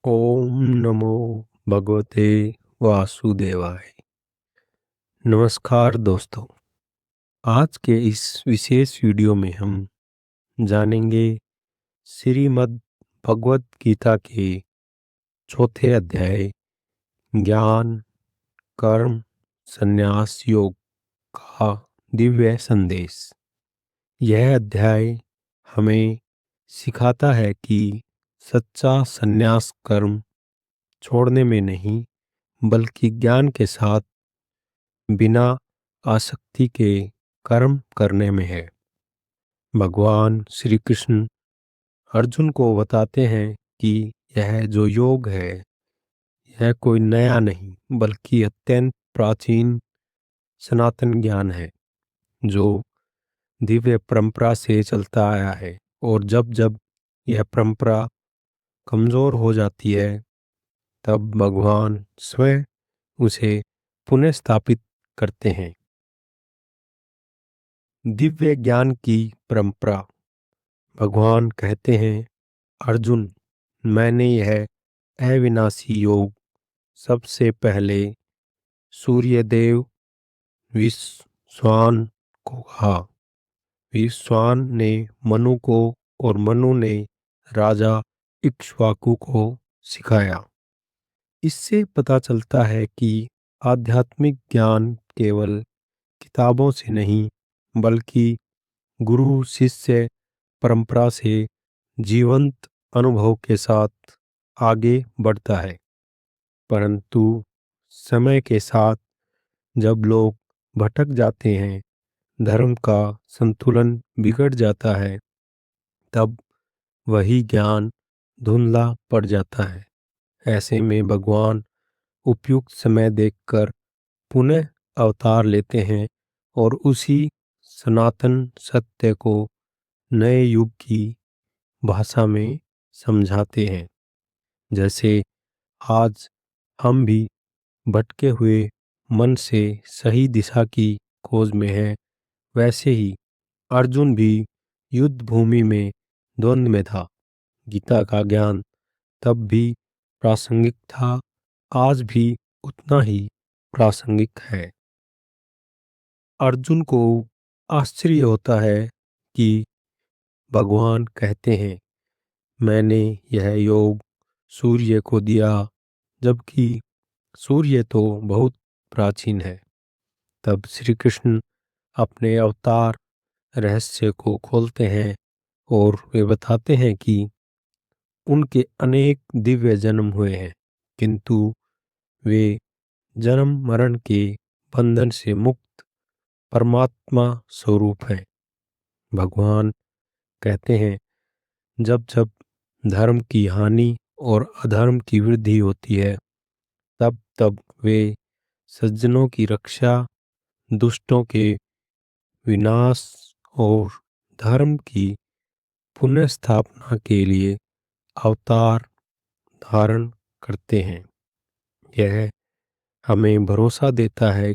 ओम नमो भगवते वासुदेवाय। नमस्कार दोस्तों, आज के इस विशेष वीडियो में हम जानेंगे श्रीमद् भगवत गीता के चौथे अध्याय ज्ञान कर्म संन्यास योग का दिव्य संदेश। यह अध्याय हमें सिखाता है कि सच्चा संन्यास कर्म छोड़ने में नहीं बल्कि ज्ञान के साथ बिना आसक्ति के कर्म करने में है। भगवान श्री कृष्ण अर्जुन को बताते हैं कि यह जो योग है यह कोई नया नहीं बल्कि अत्यंत प्राचीन सनातन ज्ञान है जो दिव्य परंपरा से चलता आया है, और जब जब यह परंपरा कमजोर हो जाती है तब भगवान स्वयं उसे पुनः स्थापित करते हैं। दिव्य ज्ञान की परंपरा। भगवान कहते हैं, अर्जुन, मैंने यह अविनाशी योग सबसे पहले सूर्यदेव विश्वान को कहा। विश्वान ने मनु को और मनु ने राजा इक्ष्वाकु को सिखाया। इससे पता चलता है कि आध्यात्मिक ज्ञान केवल किताबों से नहीं बल्कि गुरु शिष्य परंपरा से जीवंत अनुभव के साथ आगे बढ़ता है। परंतु समय के साथ जब लोग भटक जाते हैं, धर्म का संतुलन बिगड़ जाता है, तब वही ज्ञान धुंधला पड़ जाता है। ऐसे में भगवान उपयुक्त समय देखकर पुनः अवतार लेते हैं और उसी सनातन सत्य को नए युग की भाषा में समझाते हैं। जैसे आज हम भी भटके हुए मन से सही दिशा की खोज में हैं, वैसे ही अर्जुन भी युद्ध भूमि में द्वंद्व में था। गीता का ज्ञान तब भी प्रासंगिक था, आज भी उतना ही प्रासंगिक है। अर्जुन को आश्चर्य होता है कि भगवान कहते हैं, मैंने यह योग सूर्य को दिया, जबकि सूर्य तो बहुत प्राचीन है। तब श्री कृष्ण अपने अवतार रहस्य को खोलते हैं और वे बताते हैं कि उनके अनेक दिव्य जन्म हुए हैं, किंतु वे जन्म मरण के बंधन से मुक्त परमात्मा स्वरूप हैं। भगवान कहते हैं, जब जब धर्म की हानि और अधर्म की वृद्धि होती है, तब तब वे सज्जनों की रक्षा, दुष्टों के विनाश और धर्म की पुनः स्थापना के लिए अवतार धारण करते हैं। यह हमें भरोसा देता है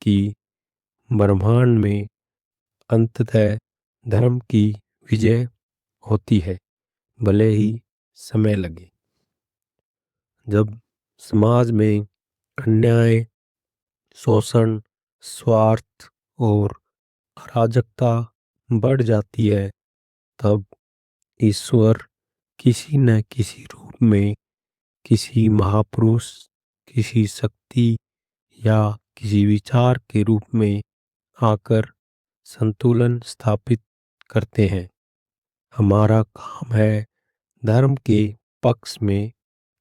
कि ब्रह्मांड में अंततः धर्म की विजय होती है, भले ही समय लगे। जब समाज में अन्याय, शोषण, स्वार्थ और अराजकता बढ़ जाती है, तब ईश्वर किसी न किसी रूप में, किसी महापुरुष, किसी शक्ति या किसी विचार के रूप में आकर संतुलन स्थापित करते हैं। हमारा काम है धर्म के पक्ष में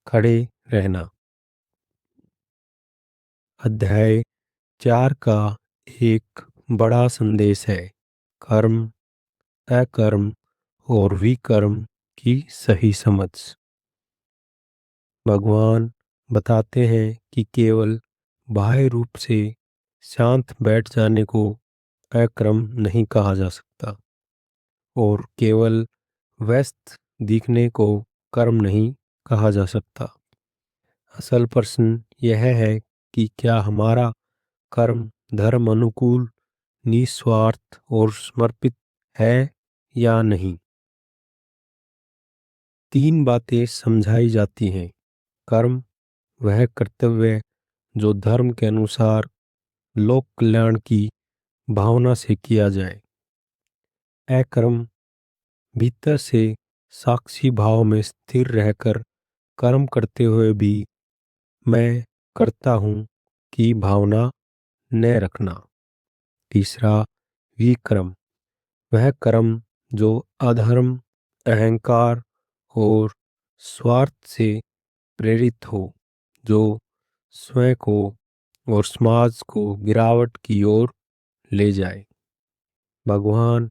खड़े रहना। अध्याय 4 का एक बड़ा संदेश है कर्म, अकर्म और विकर्म की सही समझ। भगवान बताते हैं कि केवल बाह्य रूप से शांत बैठ जाने को अकर्म नहीं कहा जा सकता, और केवल व्यस्त दिखने को कर्म नहीं कहा जा सकता। असल प्रश्न यह है कि क्या हमारा कर्म धर्म अनुकूल, निस्वार्थ और समर्पित है या नहीं। 3 बातें समझाई जाती हैं। कर्म वह कर्तव्य जो धर्म के अनुसार लोक कल्याण की भावना से किया जाए। अकर्म भीतर से साक्षी भाव में स्थिर रहकर कर्म करते हुए भी मैं करता हूँ की भावना न रखना। तीसरा, विक्रम वह कर्म जो अधर्म, अहंकार और स्वार्थ से प्रेरित हो, जो स्वयं को और समाज को गिरावट की ओर ले जाए। भगवान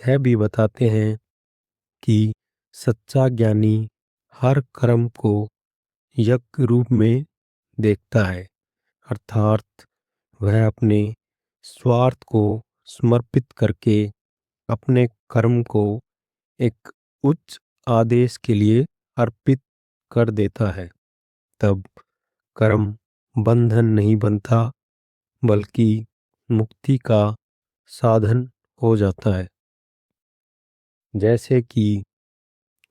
यह भी बताते हैं कि सच्चा ज्ञानी हर कर्म को यज्ञ रूप में देखता है, अर्थात वह अपने स्वार्थ को समर्पित करके अपने कर्म को एक उच्च आदेश के लिए अर्पित कर देता है। तब कर्म बंधन नहीं बनता, बल्कि मुक्ति का साधन हो जाता है। जैसे कि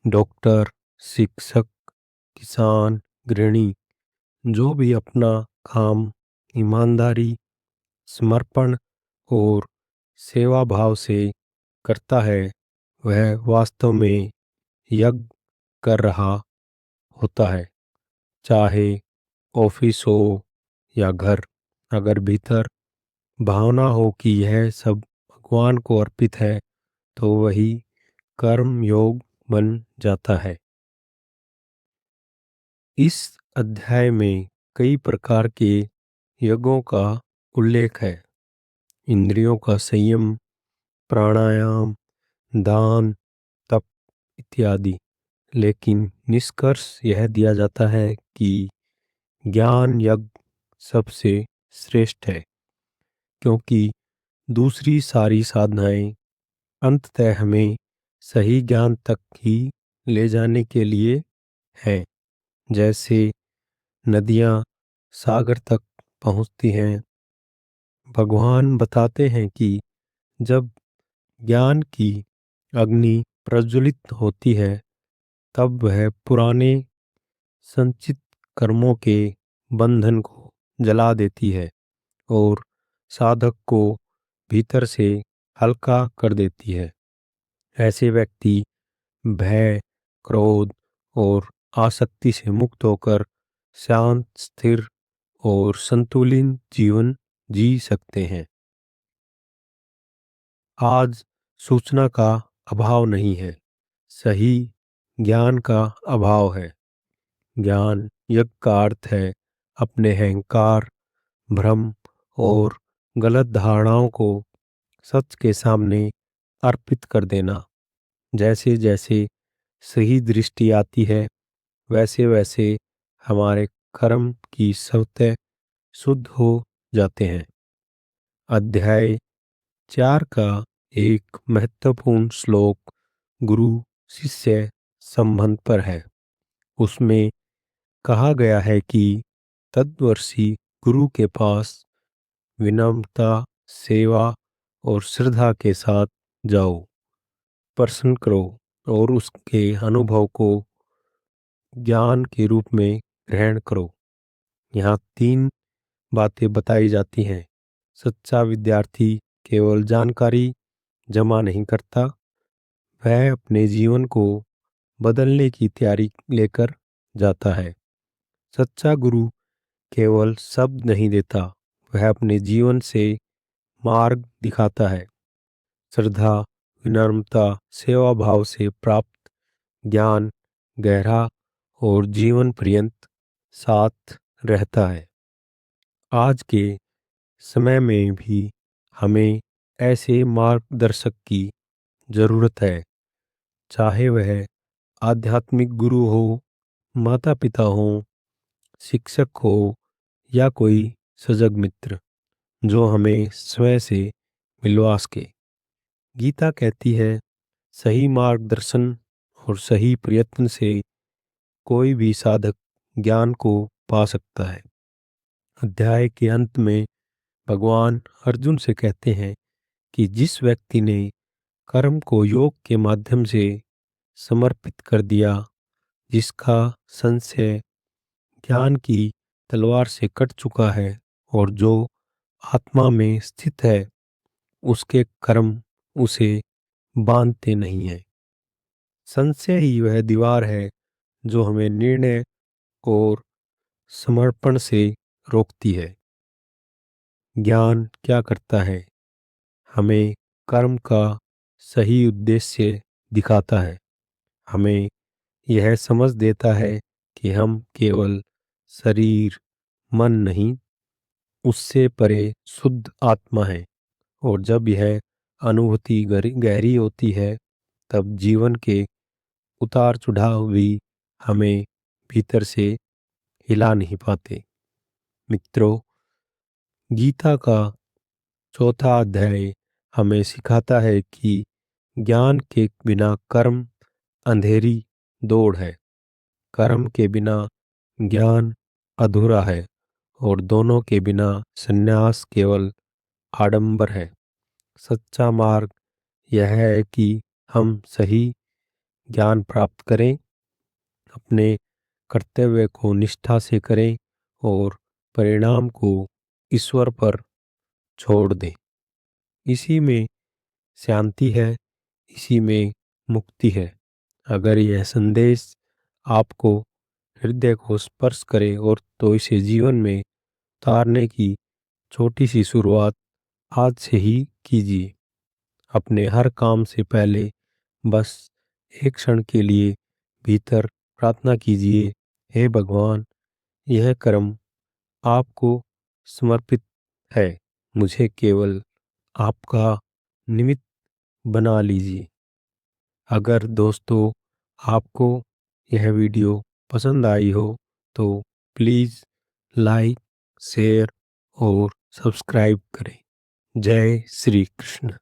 डॉक्टर, शिक्षक, किसान, गृहिणी जो भी अपना काम ईमानदारी, समर्पण और सेवा भाव से करता है, वह वास्तव में यज्ञ कर रहा होता है। चाहे ऑफिस हो या घर, अगर भीतर भावना हो कि यह सब भगवान को अर्पित है, तो वही कर्म योग बन जाता है। इस अध्याय में कई प्रकार के यज्ञों का उल्लेख है। इंद्रियों का संयम, प्राणायाम, दान, तप इत्यादि। लेकिन निष्कर्ष यह दिया जाता है कि ज्ञान यज्ञ सबसे श्रेष्ठ है, क्योंकि दूसरी सारी साधनाएं अंततः हमें सही ज्ञान तक ही ले जाने के लिए हैं। जैसे नदियां सागर तक पहुंचती हैं। भगवान बताते हैं कि जब ज्ञान की अग्नि प्रज्वलित होती है, तब वह पुराने संचित कर्मों के बंधन को जला देती है और साधक को भीतर से हल्का कर देती है। ऐसे व्यक्ति भय, क्रोध और आसक्ति से मुक्त होकर शांत, स्थिर और संतुलित जीवन जी सकते हैं। आज सूचना का अभाव नहीं है, सही ज्ञान का अभाव है। ज्ञान यज्ञ का अर्थ है अपने अहंकार, भ्रम और गलत धारणाओं को सच के सामने अर्पित कर देना। जैसे जैसे सही दृष्टि आती है, वैसे वैसे हमारे कर्म की सतह शुद्ध हो जाते हैं। अध्याय 4 का एक महत्वपूर्ण श्लोक गुरु शिष्य संबंध पर है। उसमें कहा गया है कि तत्वर्षी गुरु के पास विनम्रता, सेवा और श्रद्धा के साथ जाओ, प्रश्न करो और उसके अनुभव को ज्ञान के रूप में ग्रहण करो। यहाँ 3 बातें बताई जाती हैं। सच्चा विद्यार्थी केवल जानकारी जमा नहीं करता, वह अपने जीवन को बदलने की तैयारी लेकर जाता है। सच्चा गुरु केवल शब्द नहीं देता, वह अपने जीवन से मार्ग दिखाता है। श्रद्धा, विनम्रता, सेवा भाव से प्राप्त ज्ञान गहरा और जीवन पर्यंत साथ रहता है। आज के समय में भी हमें ऐसे मार्गदर्शक की जरूरत है, चाहे वह आध्यात्मिक गुरु हो, माता पिता हो, शिक्षक हो या कोई सजग मित्र, जो हमें स्वयं से मिलवा सके। गीता कहती है, सही मार्गदर्शन और सही प्रयत्न से कोई भी साधक ज्ञान को पा सकता है। अध्याय के अंत में भगवान अर्जुन से कहते हैं कि जिस व्यक्ति ने कर्म को योग के माध्यम से समर्पित कर दिया, जिसका संशय ज्ञान की तलवार से कट चुका है और जो आत्मा में स्थित है उसके कर्म उसे बांधते नहीं हैं। संशय ही वह दीवार है जो हमें निर्णय और समर्पण से रोकती है। ज्ञान क्या करता है? हमें कर्म का सही उद्देश्य दिखाता है। हमें यह समझ देता है कि हम केवल शरीर, मन नहीं, उससे परे शुद्ध आत्मा है। और जब यह अनुभूति गहरी होती है तब जीवन के उतार चढ़ाव भी हमें भीतर से हिला नहीं पाते। मित्रों, गीता का चौथा अध्याय हमें सिखाता है कि ज्ञान के बिना कर्म अंधेरी दौड़ है। कर्म के बिना ज्ञान अधूरा है और दोनों के बिना संन्यास केवल आडंबर है। सच्चा मार्ग यह है कि हम सही ज्ञान प्राप्त करें, अपने कर्तव्य को निष्ठा से करें और परिणाम को ईश्वर पर छोड़ दें। इसी में शांति है, इसी में मुक्ति है। अगर यह संदेश आपको हृदय को स्पर्श करे और तो इसे जीवन में उतारने की छोटी सी शुरुआत आज से ही कीजिए। अपने हर काम से पहले बस एक क्षण के लिए भीतर प्रार्थना कीजिए, हे भगवान, यह कर्म आपको समर्पित है। मुझे केवल आपका निमित्त बना लीजिए। अगर दोस्तों आपको यह वीडियो पसंद आई हो तो प्लीज़ लाइक, शेयर और सब्सक्राइब करें। जय श्री कृष्ण।